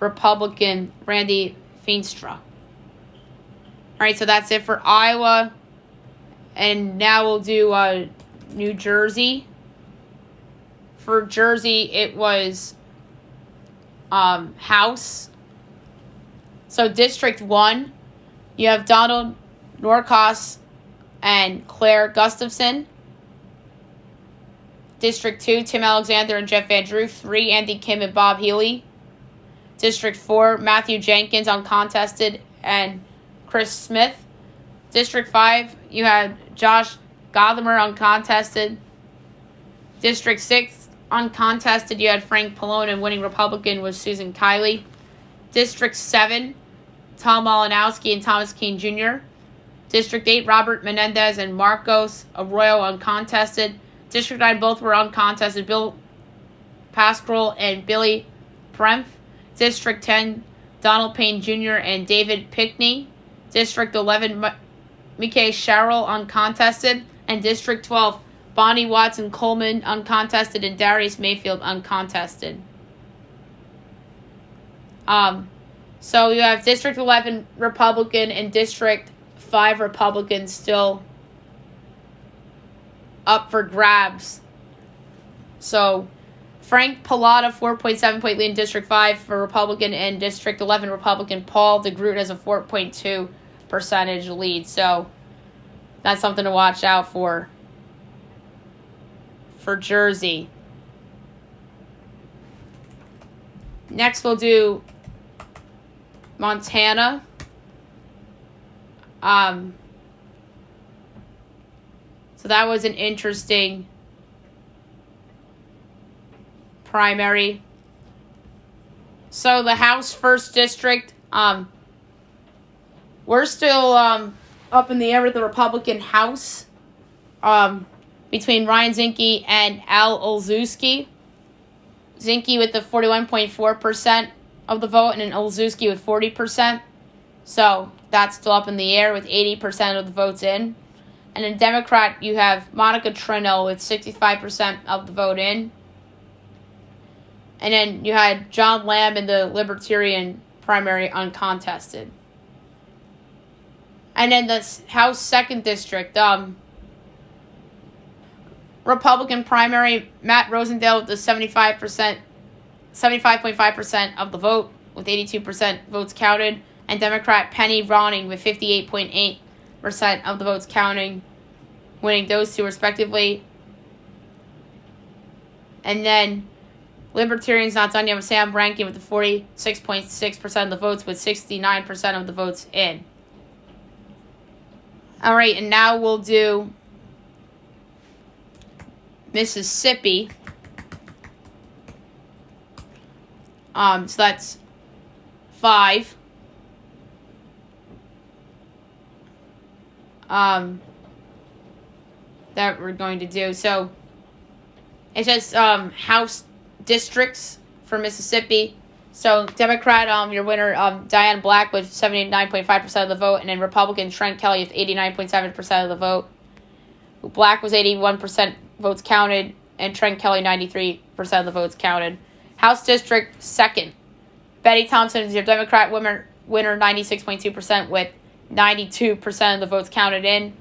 Republican Randy Feenstra. All right, so that's it for Iowa. And now we'll do New Jersey. For Jersey, it was House. So District 1, you have Donald Norcross and Claire Gustafson. District 2, Tim Alexander and Jeff Van Drew. 3, Andy Kim and Bob Healy. District 4, Matthew Jenkins, uncontested, and Chris Smith. District 5, you had Josh Gothamer, uncontested. District 6, uncontested, you had Frank Pallone, and winning Republican was Susan Kiley. District 7, Tom Malinowski and Thomas Keane Jr. District 8, Robert Menendez and Marcos Arroyo, uncontested. District 9, both were uncontested, Bill Pascrell and Billy Premph. District 10, Donald Payne Jr. and David Pickney. District 11, Mickey Sherrill, uncontested. And District 12, Bonnie Watson Coleman, uncontested, and Darius Mayfield, uncontested. So you have District 11 Republican and District 5 Republican still up for grabs. So Frank Pallotta, 4.7-point lead in District 5 for Republican, and District 11 Republican Paul DeGroot has a 4.2 percentage lead. So that's something to watch out for Jersey. Next we'll do Montana. So that was an interesting primary. So the House 1st District, we're still up in the air with the Republican House between Ryan Zinke and Al Olszewski. Zinke with the 41.4% of the vote, and then Olszewski with 40%. So that's still up in the air with 80% of the votes in. And in Democrat, you have Monica Trinnell with 65% of the vote in. And then you had John Lamb in the Libertarian primary uncontested. And then the House 2nd District, Republican primary, Matt Rosendale with the 75.5% of the vote with 82% votes counted. And Democrat Penny Ronning with 58.8% of the votes counting, winning those two respectively. And then Libertarians not done yet with Sam Rankin with the 46.6% of the votes with 69% of the votes in. All right, and now we'll do Mississippi. So that's 5. That we're going to do. So it's just House districts for Mississippi. So Democrat, your winner, Diane Black with 79.5% of the vote, and then Republican Trent Kelly with 89.7% of the vote. Black was 81% votes counted, and Trent Kelly 93% of the votes counted. House District 2nd, Betty Thompson is your Democrat winner 96.2% with 92% of the votes counted in. And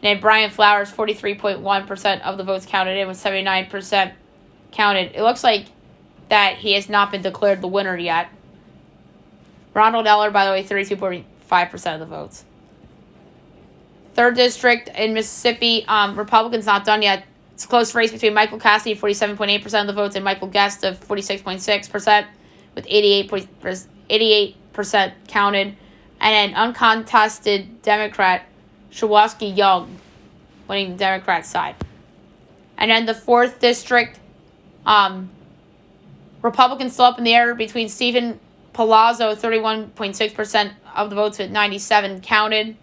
then Brian Flowers, 43.1% of the votes counted in with 79% counted. It looks like that he has not been declared the winner yet. Ronald Eller, by the way, 32.5% of the votes. 3rd District in Mississippi, Republicans not done yet. It's a close race between Michael Cassidy, 47.8% of the votes, and Michael Guest of 46.6% with 88% counted. And then uncontested Democrat Shawoski Young winning the Democrat side. And then the 4th District, Republicans still up in the air between Stephen Palazzo, 31.6% of the votes with 97 counted.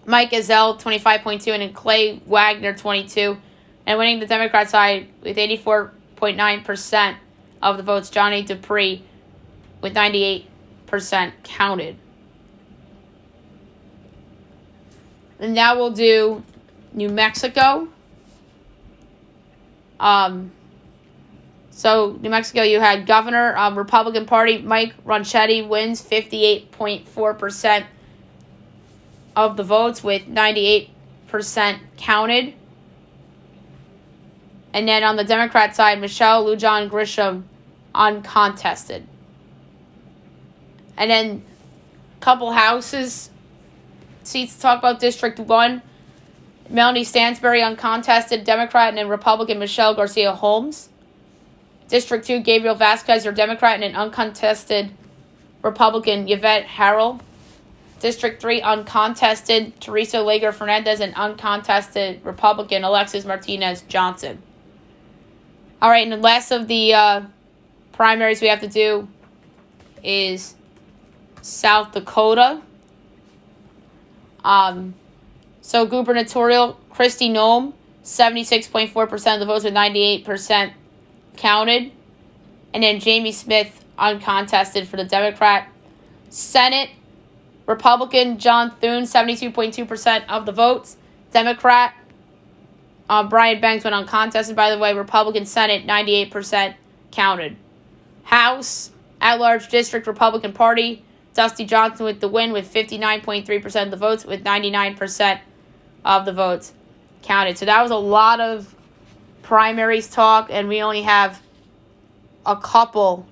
Mike Ezell, 25.2%, and then Clay Wagner, 22%. And winning the Democrat side with 84.9% of the votes, Johnny Dupree with 98% counted. And now we'll do New Mexico. So New Mexico, you had Governor, Republican Party, Mike Ronchetti wins 58.4% of the votes with 98% counted. And then on the Democrat side, Michelle Lujan Grisham uncontested. And then a couple houses seats to talk about. District 1, Melanie Stansberry uncontested Democrat, and then Republican Michelle Garcia Holmes. District 2, Gabriel Vasquez, your Democrat, and an uncontested Republican Yvette Harrell. District 3, uncontested Teresa Lager Fernandez, and uncontested Republican Alexis Martinez Johnson. All right, and the last of the primaries we have to do is South Dakota. So gubernatorial, Kristi Noem, 76.4% of the votes with 98% counted. And then Jamie Smith, uncontested for the Democrat. Senate, Republican John Thune, 72.2% of the votes. Democrat, Brian Banks went uncontested, by the way. Republican Senate, 98% counted. House, At-large district Republican Party, Dusty Johnson with the win with 59.3% of the votes, with 99% of the votes counted. So that was a lot of primaries talk, and we only have a couple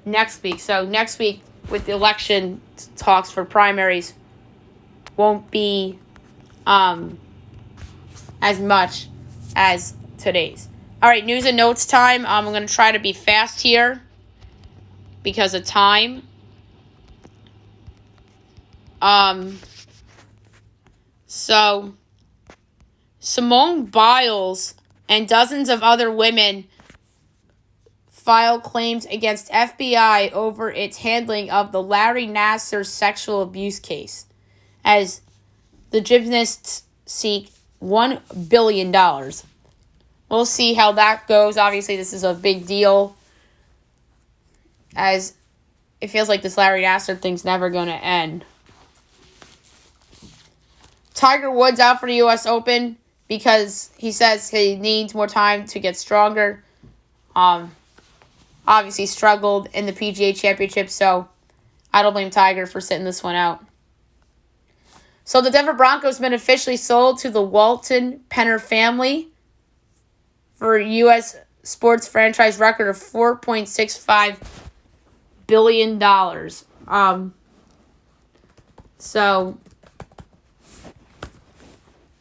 next week. So next week with the election talks for primaries won't be as much as today's. All right, news and notes time. I'm going to try to be fast here because of time. So Simone Biles and dozens of other women filed claims against FBI over its handling of the Larry Nassar sexual abuse case, as the gymnasts seek $1 billion. We'll see how that goes. Obviously, this is a big deal, as it feels like this Larry Nassar thing's never going to end. Tiger Woods out for the U.S. Open because he says he needs more time to get stronger. Obviously struggled in the PGA Championship, so I don't blame Tiger for sitting this one out. So the Denver Broncos have been officially sold to the Walton Penner family for a U.S. sports franchise record of $4.65 billion. The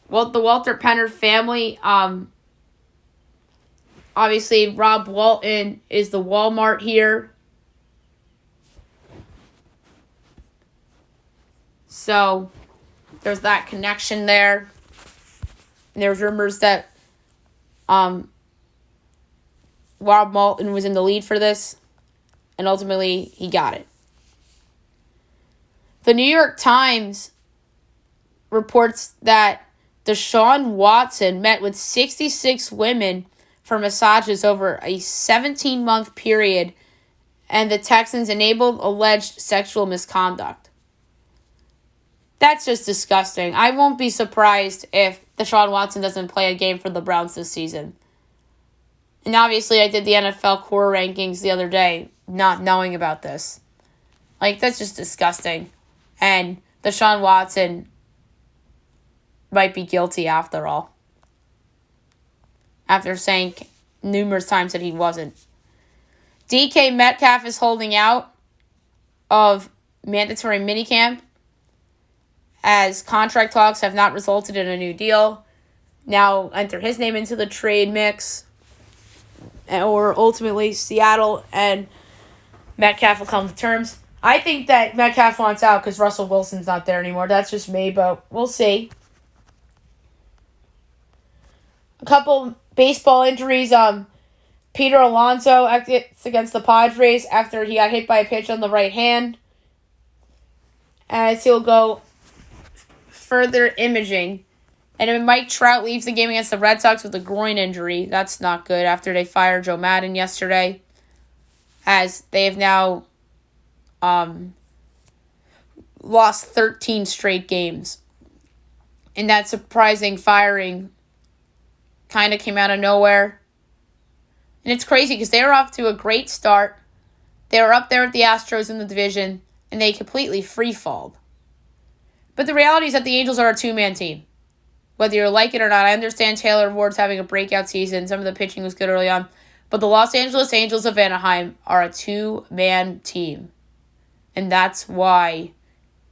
Walter Penner family, obviously Rob Walton is the Walmart here. So there's that connection there. And there's rumors that Rob Walton was in the lead for this, and ultimately he got it. The New York Times reports that Deshaun Watson met with 66 women for massages over a 17-month period, and the Texans enabled alleged sexual misconduct. That's just disgusting. I won't be surprised if Deshaun Watson doesn't play a game for the Browns this season. And obviously I did the NFL core rankings the other day, not knowing about this. That's just disgusting. And Deshaun Watson might be guilty after all, after saying numerous times that he wasn't. DK Metcalf is holding out of mandatory minicamp as contract talks have not resulted in a new deal. Now enter his name into the trade mix, or ultimately Seattle and Metcalf will come to terms. I think that Metcalf wants out because Russell Wilson's not there anymore. That's just me, but we'll see. A couple baseball injuries. Peter Alonso against the Padres after he got hit by a pitch on the right hand, as he'll go further imaging. And then Mike Trout leaves the game against the Red Sox with a groin injury. That's not good after they fired Joe Madden yesterday, as they have now lost 13 straight games. And that surprising firing kind of came out of nowhere. And it's crazy because they were off to a great start. They were up there with the Astros in the division, and they completely free-falled. But the reality is that the Angels are a two-man team. Whether you like it or not, I understand Taylor Ward's having a breakout season. Some of the pitching was good early on. But the Los Angeles Angels of Anaheim are a two-man team. And that's why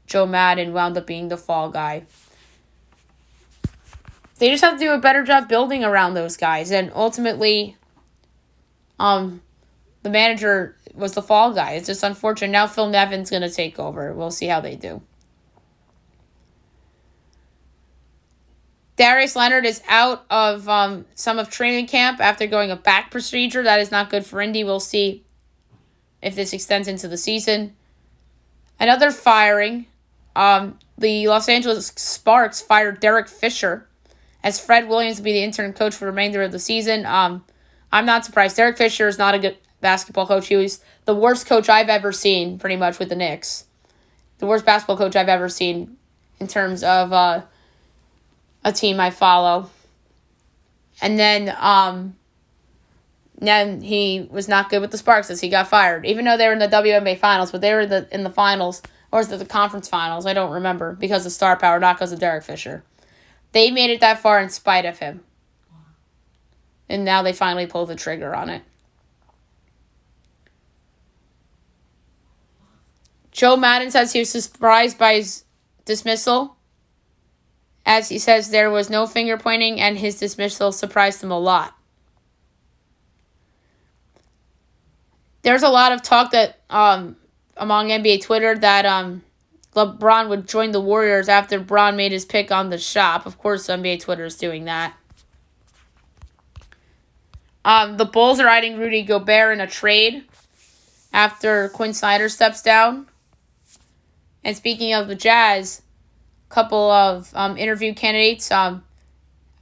Joe Madden wound up being the fall guy. They just have to do a better job building around those guys. And ultimately, the manager was the fall guy. It's just unfortunate. Now Phil Nevin's going to take over. We'll see how they do. Darius Leonard is out of some of training camp after going a back procedure. That is not good for Indy. We'll see if this extends into the season. Another firing. The Los Angeles Sparks fired Derek Fisher as Fred Williams will be the interim coach for the remainder of the season. I'm not surprised. Derek Fisher is not a good basketball coach. He was the worst coach I've ever seen, pretty much, with the Knicks. The worst basketball coach I've ever seen in terms of a team I follow. And then And he was not good with the Sparks as he got fired. Even though they were in the WNBA finals, but they were in the finals, or was it the conference finals? I don't remember, because of star power, not because of Derek Fisher. They made it that far in spite of him. And now they finally pulled the trigger on it. Joe Madden says he was surprised by his dismissal. As he says, there was no finger pointing, and his dismissal surprised him a lot. There's a lot of talk that among NBA Twitter that LeBron would join the Warriors after Bron made his pick on the shop. Of course, NBA Twitter is doing that. The Bulls are eyeing Rudy Gobert in a trade after Quinn Snyder steps down. And speaking of the Jazz, a couple of interview candidates,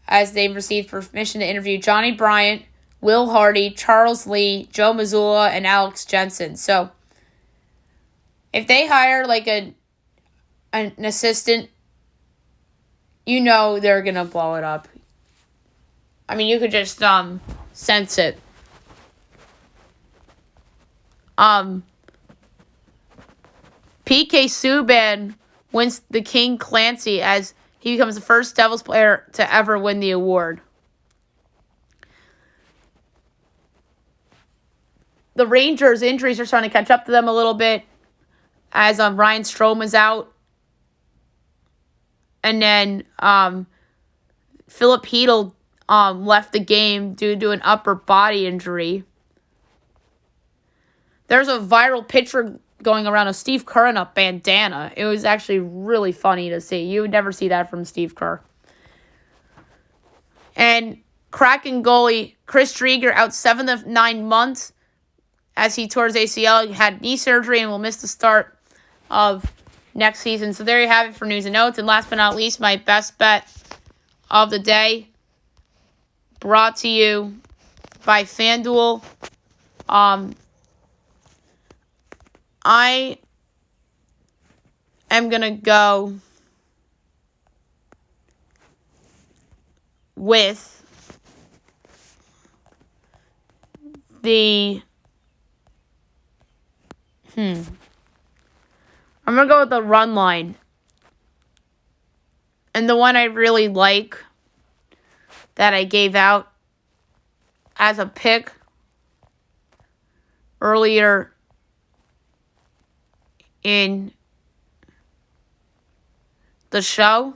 as they've received permission to interview Johnny Bryant, Will Hardy, Charles Lee, Joe Mazzulla, and Alex Jensen. So, if they hire like an assistant, you know they're going to blow it up. I mean, you could just sense it. PK Subban wins the King Clancy as he becomes the first Devils player to ever win the award. The Rangers' injuries are starting to catch up to them a little bit as Ryan Strome is out. And then Philip Hedl left the game due to an upper body injury. There's a viral picture going around of Steve Kerr in a bandana. It was actually really funny to see. You would never see that from Steve Kerr. And Kraken goalie Chris Drieger out 7 to 9 months as he tore his ACL. He had knee surgery and will miss the start of next season. So there you have it for news and notes. And last but not least, my best bet of the day, brought to you by FanDuel. I am going to go with the I'm going to go with the run line. And the one I really like that I gave out as a pick earlier in the show.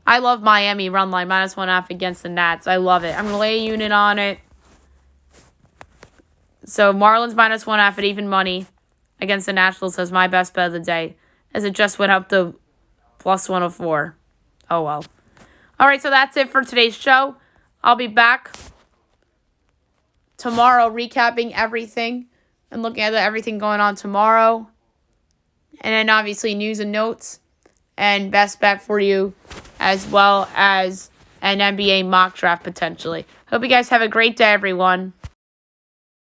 I love Miami run line, -1.5 against the Nats. I love it. I'm going to lay a unit on it. So Marlins -1.5 at even money against the Nationals as my best bet of the day, as it just went up to +104. Oh, well. All right, so that's it for today's show. I'll be back tomorrow recapping everything and looking at everything going on tomorrow. And then obviously news and notes and best bet for you, as well as an NBA mock draft potentially. Hope you guys have a great day, everyone.